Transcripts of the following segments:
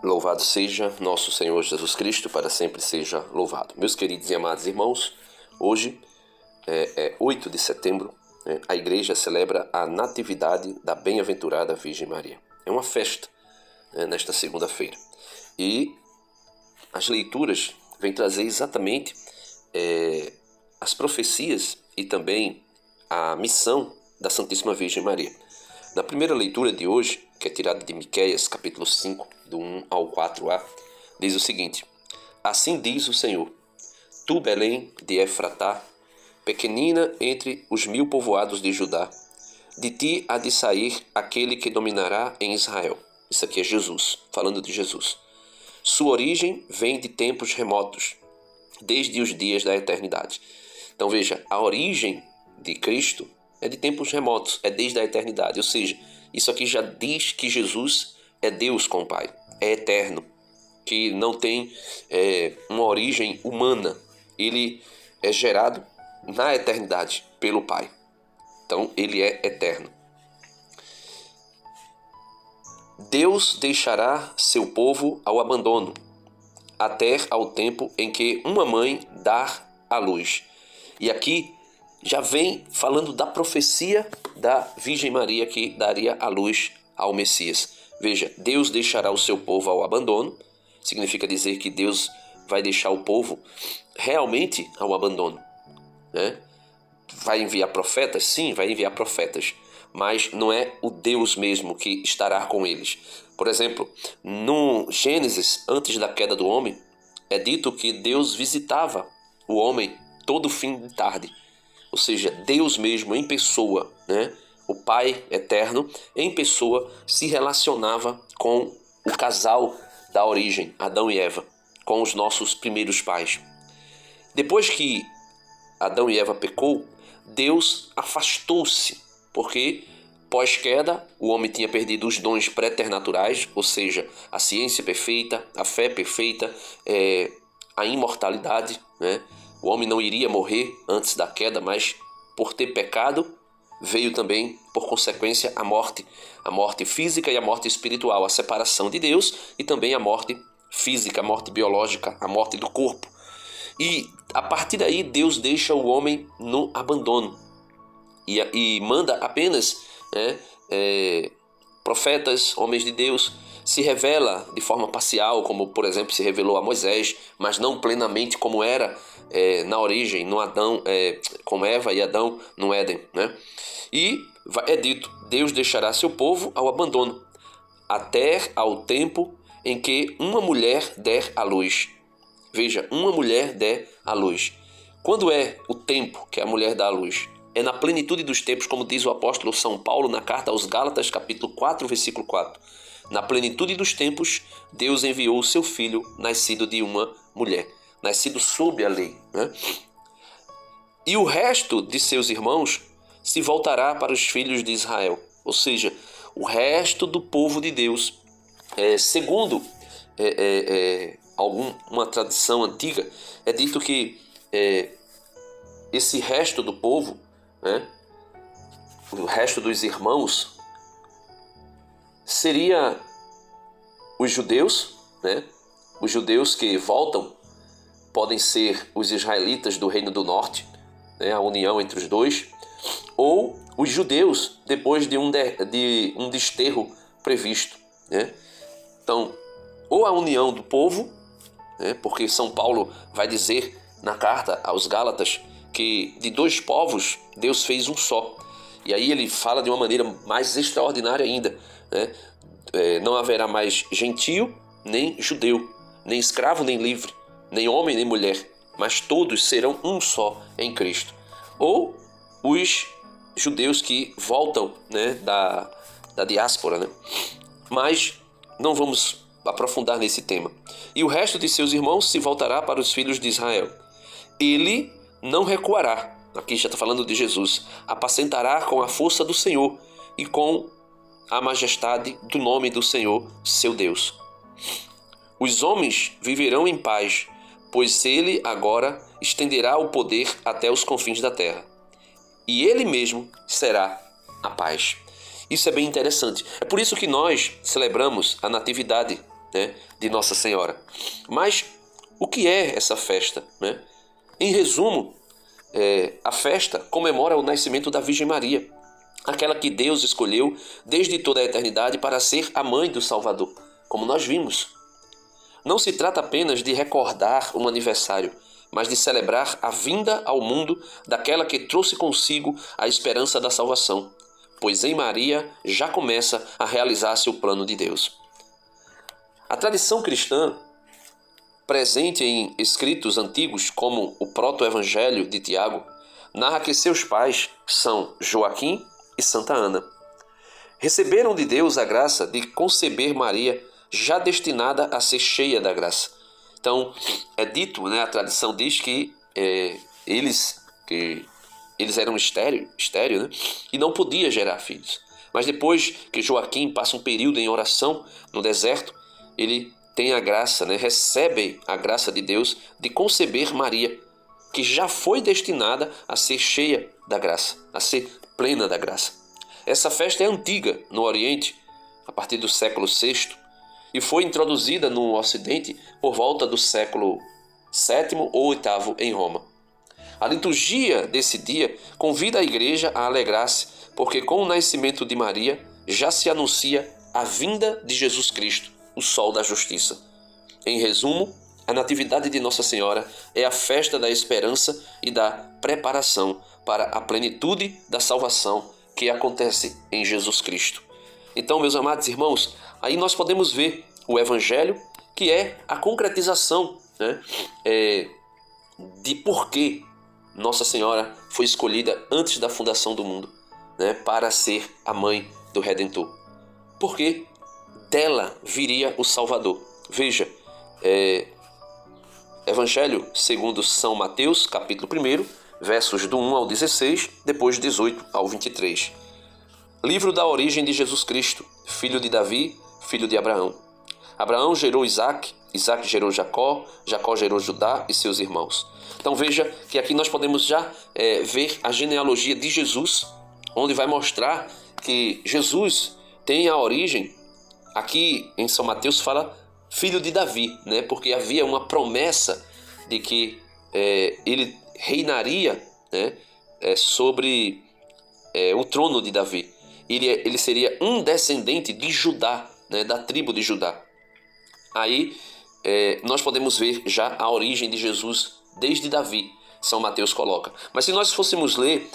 Louvado seja nosso Senhor Jesus Cristo, para sempre seja louvado. Meus queridos e amados irmãos, hoje é 8 de setembro, a igreja celebra a natividade da bem-aventurada Virgem Maria. É uma festa nesta segunda-feira. E as leituras vêm trazer exatamente as profecias e também a missão da Santíssima Virgem Maria. Na primeira leitura de hoje, que é tirada de Miqueias, capítulo 5, do 1 ao 4a, diz o seguinte: Assim diz o Senhor, tu, Belém de Efratá, pequenina entre os 1000 povoados de Judá, de ti há de sair aquele que dominará em Israel. Isso aqui é Jesus, falando de Jesus. Sua origem vem de tempos remotos, desde os dias da eternidade. Então veja, a origem de Cristo é de tempos remotos, é desde a eternidade. Ou seja, isso aqui já diz que Jesus é Deus com o Pai, é eterno, que não tem uma origem humana. Ele é gerado na eternidade pelo Pai. Então, ele é eterno. Deus deixará seu povo ao abandono, até ao tempo em que uma mãe dar à luz. E aqui já vem falando da profecia da Virgem Maria que daria à luz ao Messias. Veja, Deus deixará o seu povo ao abandono, significa dizer que Deus vai deixar o povo realmente ao abandono, né? Vai enviar profetas? Sim, vai enviar profetas, mas não é o Deus mesmo que estará com eles. Por exemplo, no Gênesis, antes da queda do homem, é dito que Deus visitava o homem todo fim de tarde. Ou seja, Deus mesmo em pessoa, né? O Pai eterno em pessoa se relacionava com o casal da origem, Adão e Eva, com os nossos primeiros pais. Depois que Adão e Eva pecou, Deus afastou-se, porque pós-queda o homem tinha perdido os dons preternaturais, ou seja, a ciência perfeita, a fé perfeita, a imortalidade, né? O homem não iria morrer antes da queda, mas por ter pecado, veio também, por consequência, a morte física e a morte espiritual, a separação de Deus e também a morte física, a morte biológica, a morte do corpo. E a partir daí, Deus deixa o homem no abandono e manda apenas profetas, homens de Deus, se revela de forma parcial, como por exemplo se revelou a Moisés, mas não plenamente como era na origem, no Adão, com Eva e Adão no Éden, né? E é dito, Deus deixará seu povo ao abandono, até ao tempo em que uma mulher der à luz. Veja, uma mulher der à luz. Quando é o tempo que a mulher dá à luz? É na plenitude dos tempos, como diz o apóstolo São Paulo na carta aos Gálatas, capítulo 4, versículo 4. Na plenitude dos tempos, Deus enviou o seu filho, nascido de uma mulher, nascido sob a lei, né? E o resto de seus irmãos se voltará para os filhos de Israel, ou seja, o resto do povo de Deus. Segundo uma tradição antiga, é dito que esse resto do povo, né, o resto dos irmãos, seria os judeus, né? Os judeus que voltam podem ser os israelitas do Reino do Norte, né? A união entre os dois, ou os judeus depois de um desterro previsto, né? Então, ou a união do povo, né? Porque São Paulo vai dizer na carta aos Gálatas que de dois povos Deus fez um só. E aí ele fala de uma maneira mais extraordinária ainda, né? Não haverá mais gentio, nem judeu, nem escravo, nem livre, nem homem, nem mulher, mas todos serão um só em Cristo. Ou os judeus que voltam, né, da diáspora, né? Mas não vamos aprofundar nesse tema. E o resto de seus irmãos se voltará para os filhos de Israel. Ele não recuará, aqui já está falando de Jesus, apacentará com a força do Senhor e com a majestade do nome do Senhor, seu Deus. Os homens viverão em paz, pois ele agora estenderá o poder até os confins da terra. E ele mesmo será a paz. Isso é bem interessante. É por isso que nós celebramos a Natividade né, de Nossa Senhora. Mas o que é essa festa, né? Em resumo, a festa comemora o nascimento da Virgem Maria, aquela que Deus escolheu desde toda a eternidade para ser a mãe do Salvador, como nós vimos. Não se trata apenas de recordar um aniversário, mas de celebrar a vinda ao mundo daquela que trouxe consigo a esperança da salvação, pois em Maria já começa a realizar-se o plano de Deus. A tradição cristã, presente em escritos antigos como o Proto-Evangelho de Tiago, narra que seus pais são Joaquim e Santa Ana. Receberam de Deus a graça de conceber Maria, já destinada a ser cheia da graça. Então, é dito, né, a tradição diz que eles eram estéril, né, e não podia gerar filhos. Mas depois que Joaquim passa um período em oração no deserto, ele tem a graça, né, recebe a graça de Deus de conceber Maria, que já foi destinada a ser cheia da graça, a ser plena da graça. Essa festa é antiga no Oriente, a partir do século VI, e foi introduzida no Ocidente por volta do século VII ou VIII em Roma. A liturgia desse dia convida a igreja a alegrar-se, porque com o nascimento de Maria já se anuncia a vinda de Jesus Cristo, o Sol da Justiça. Em resumo, a Natividade de Nossa Senhora é a festa da esperança e da preparação para a plenitude da salvação que acontece em Jesus Cristo. Então, meus amados irmãos, aí nós podemos ver o Evangelho, que é a concretização, né, de por que Nossa Senhora foi escolhida antes da fundação do mundo, né, para ser a mãe do Redentor. Porque dela viria o Salvador. Veja, Evangelho segundo São Mateus, capítulo 1, versos do 1 ao 16, depois 18 ao 23. Livro da origem de Jesus Cristo, filho de Davi, filho de Abraão. Abraão gerou Isaque, Isaque gerou Jacó, Jacó gerou Judá e seus irmãos. Então veja que aqui nós podemos já ver a genealogia de Jesus, onde vai mostrar que Jesus tem a origem, aqui em São Mateus fala filho de Davi, né? Porque havia uma promessa de que ele reinaria, né, sobre o trono de Davi. Ele seria um descendente de Judá, né, da tribo de Judá. Aí nós podemos ver já a origem de Jesus desde Davi, São Mateus coloca. Mas se nós fôssemos ler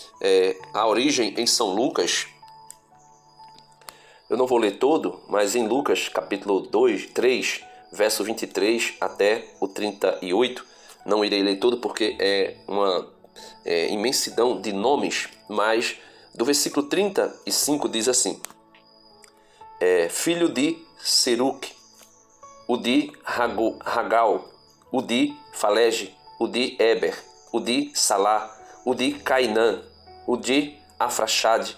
a origem em São Lucas, eu não vou ler todo, mas em Lucas capítulo 3, verso 23 até o 38, não irei ler todo porque é uma imensidão de nomes, mas do versículo 35 diz assim: filho de Seruque, o de Ragal, o de Falege, o de Eber, o de Salá, o de Cainã, o de Afraxade,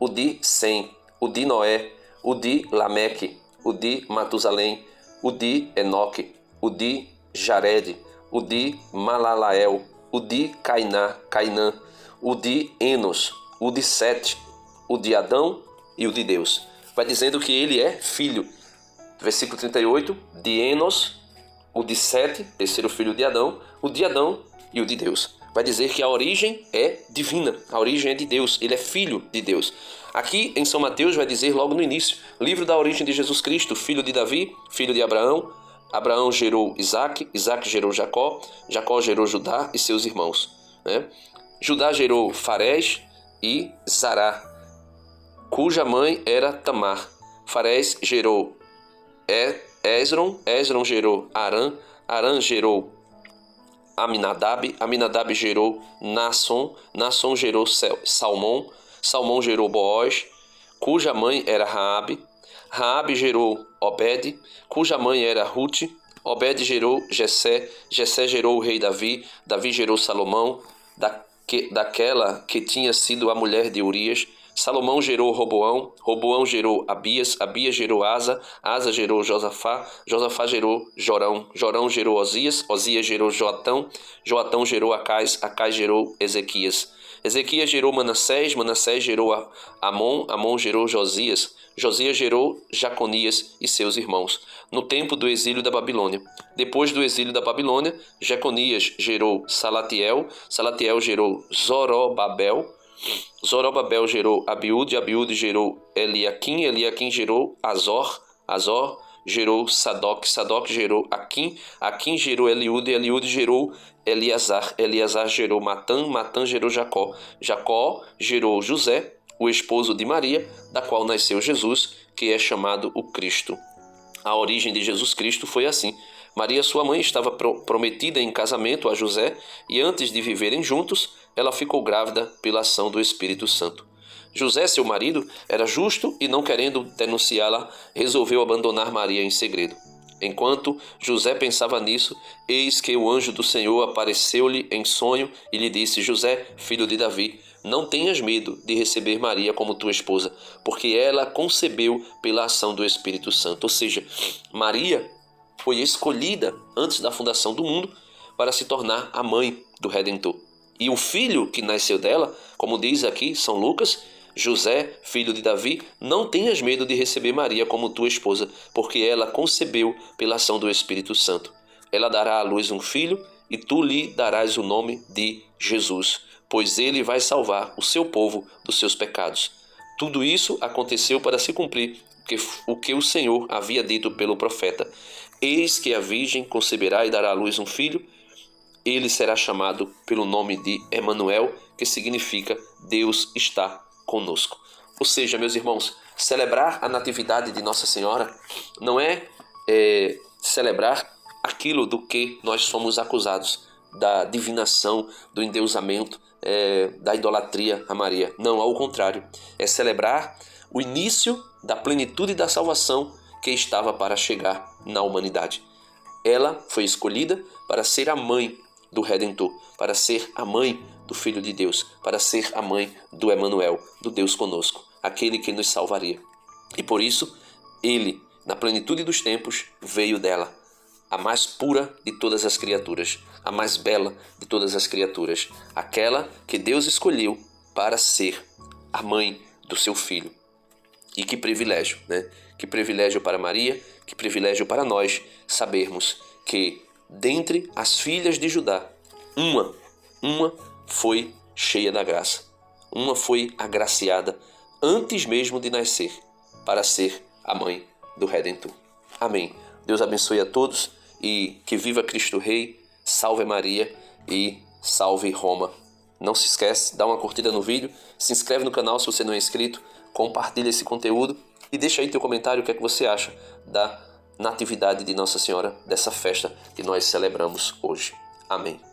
o de Sem, o de Noé, o de Lameque, o de Matusalém, o de Enoque, o de Jared, o de Malalael, o de Cainã, o de Enos, o de Sete, o de Adão e o de Deus. Vai dizendo que ele é filho. Versículo 38, de Enos, o de Sete, terceiro filho de Adão e o de Deus. Vai dizer que a origem é divina, a origem é de Deus, ele é filho de Deus. Aqui em São Mateus vai dizer logo no início, livro da origem de Jesus Cristo, filho de Davi, filho de Abraão. Abraão gerou Isaque, Isaque gerou Jacó, Jacó gerou Judá e seus irmãos, né? Judá gerou Farés e Zará, cuja mãe era Tamar. Farés gerou Esron, Esron gerou Arã, Arã gerou Aminadab, Aminadab gerou Naasson, Naasson gerou Salmão, Salmão gerou Boaz, cuja mãe era Raabe, Raabe gerou Obed, cuja mãe era Rute, Obed gerou Jessé, Jessé gerou o rei Davi, Davi gerou Salomão, daquela que tinha sido a mulher de Urias. Salomão gerou Roboão, Roboão gerou Abias, Abias gerou Asa, Asa gerou Josafá, Josafá gerou Jorão, Jorão gerou Osias, Osias gerou Joatão, Joatão gerou Acais, Acais gerou Ezequias. Ezequias gerou Manassés, Manassés gerou Amon, Amon gerou Josias, Josias gerou Jaconias e seus irmãos, no tempo do exílio da Babilônia. Depois do exílio da Babilônia, Jeconias gerou Salatiel, Salatiel gerou Zorobabel, Zorobabel gerou Abiúde, Abiúde gerou Eliaquim, Eliaquim gerou Azor, Azor gerou Sadoc, Sadoc gerou Aquim, Aquim gerou Eliúde, Eliúde gerou Eleazar, Eleazar gerou Matã, Matã gerou Jacó, Jacó gerou José, o esposo de Maria, da qual nasceu Jesus, que é chamado o Cristo. A origem de Jesus Cristo foi assim. Maria, sua mãe, estava prometida em casamento a José e antes de viverem juntos, ela ficou grávida pela ação do Espírito Santo. José, seu marido, era justo e, não querendo denunciá-la, resolveu abandonar Maria em segredo. Enquanto José pensava nisso, eis que o anjo do Senhor apareceu-lhe em sonho e lhe disse: José, filho de Davi, não tenhas medo de receber Maria como tua esposa, porque ela concebeu pela ação do Espírito Santo. Ou seja, Maria foi escolhida antes da fundação do mundo para se tornar a mãe do Redentor. E o filho que nasceu dela, como diz aqui São Lucas, José, filho de Davi, não tenhas medo de receber Maria como tua esposa, porque ela concebeu pela ação do Espírito Santo. Ela dará à luz um filho e tu lhe darás o nome de Jesus, pois ele vai salvar o seu povo dos seus pecados. Tudo isso aconteceu para se cumprir o que o Senhor havia dito pelo profeta. Eis que a virgem conceberá e dará à luz um filho. Ele será chamado pelo nome de Emanuel, que significa Deus está conosco. Ou seja, meus irmãos, celebrar a natividade de Nossa Senhora não é celebrar aquilo do que nós somos acusados, da divinação, do endeusamento, da idolatria a Maria. Não, ao contrário, é celebrar o início da plenitude da salvação que estava para chegar na humanidade. Ela foi escolhida para ser a mãe do Redentor, para ser a mãe do Filho de Deus, para ser a mãe do Emanuel, do Deus conosco, aquele que nos salvaria. E por isso, ele, na plenitude dos tempos, veio dela, a mais pura de todas as criaturas, a mais bela de todas as criaturas, aquela que Deus escolheu para ser a mãe do seu Filho. E que privilégio, né? Que privilégio para Maria, que privilégio para nós sabermos que dentre as filhas de Judá, uma foi cheia da graça, uma foi agraciada antes mesmo de nascer para ser a mãe do Redentor. Amém. Deus abençoe a todos e que viva Cristo Rei, salve Maria e salve Roma. Não se esquece, dá uma curtida no vídeo, se inscreve no canal se você não é inscrito, compartilha esse conteúdo e deixa aí teu comentário o que é que você acha da natividade de Nossa Senhora, dessa festa que nós celebramos hoje. Amém.